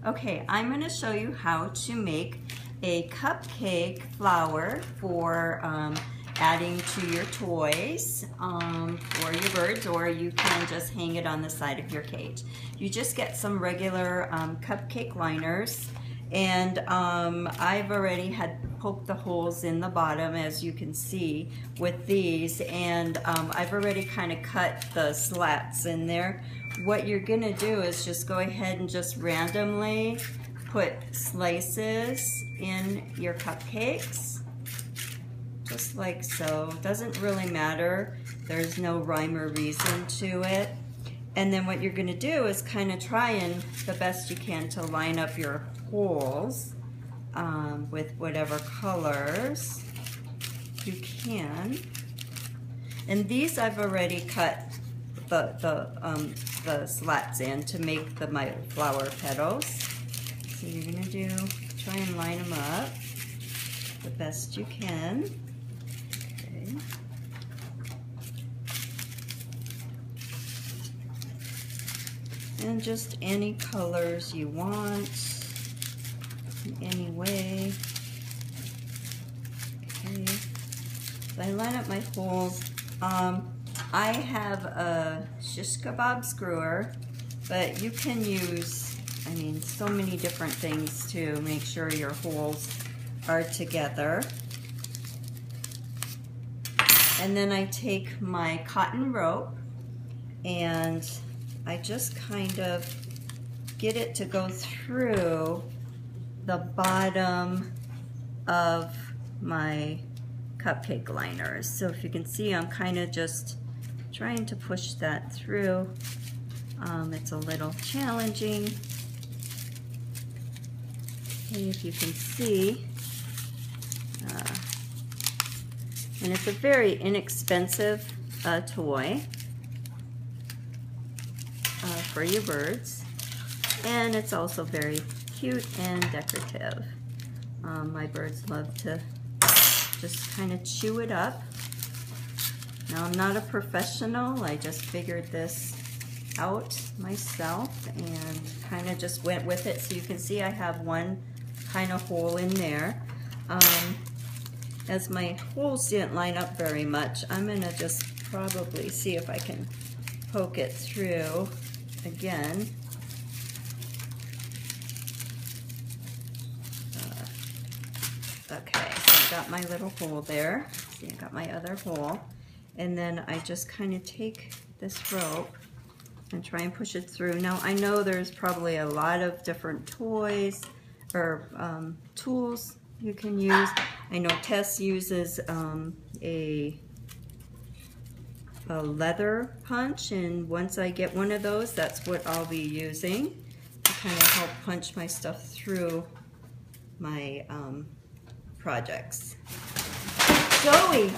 Okay, I'm going to show you how to make a cupcake flower for adding to your toys for your birds, or you can just hang it on the side of your cage. You just get some regular cupcake liners, and I've already had poked the holes in the bottom, as you can see with these, and I've already kind of cut the slats in there. What you're gonna do is just go ahead and just randomly put slices in your cupcakes, just like so. Doesn't really matter. There's no rhyme or reason to it. And then what you're gonna do is kind of try and the best you can to line up your holes with whatever colors you can. And these I've already cut the slats in to make my flower petals. So you're gonna try and line them up the best you can. Okay. And just any colors you want, in any way. Okay. So I line up my holes. I have a shish kebab screwer, but you can use, I mean, so many different things to make sure your holes are together. And then I take my cotton rope and I just kind of get it to go through the bottom of my cupcake liners. So if you can see, I'm kind of just trying to push that through. It's a little challenging. Okay, if you can see. And it's a very inexpensive toy for your birds. And it's also very cute and decorative. My birds love to just kind of chew it up. Now, I'm not a professional. I just figured this out myself and kind of just went with it. So you can see I have one kind of hole in there. As my holes didn't line up very much, I'm going to just probably see if I can poke it through again. Okay, so I got my little hole there. See, I got my other hole. And then I just kind of take this rope and try and push it through. Now, I know there's probably a lot of different toys or tools you can use. I know Tess uses a leather punch, and once I get one of those, that's what I'll be using to kind of help punch my stuff through my projects. Zoe!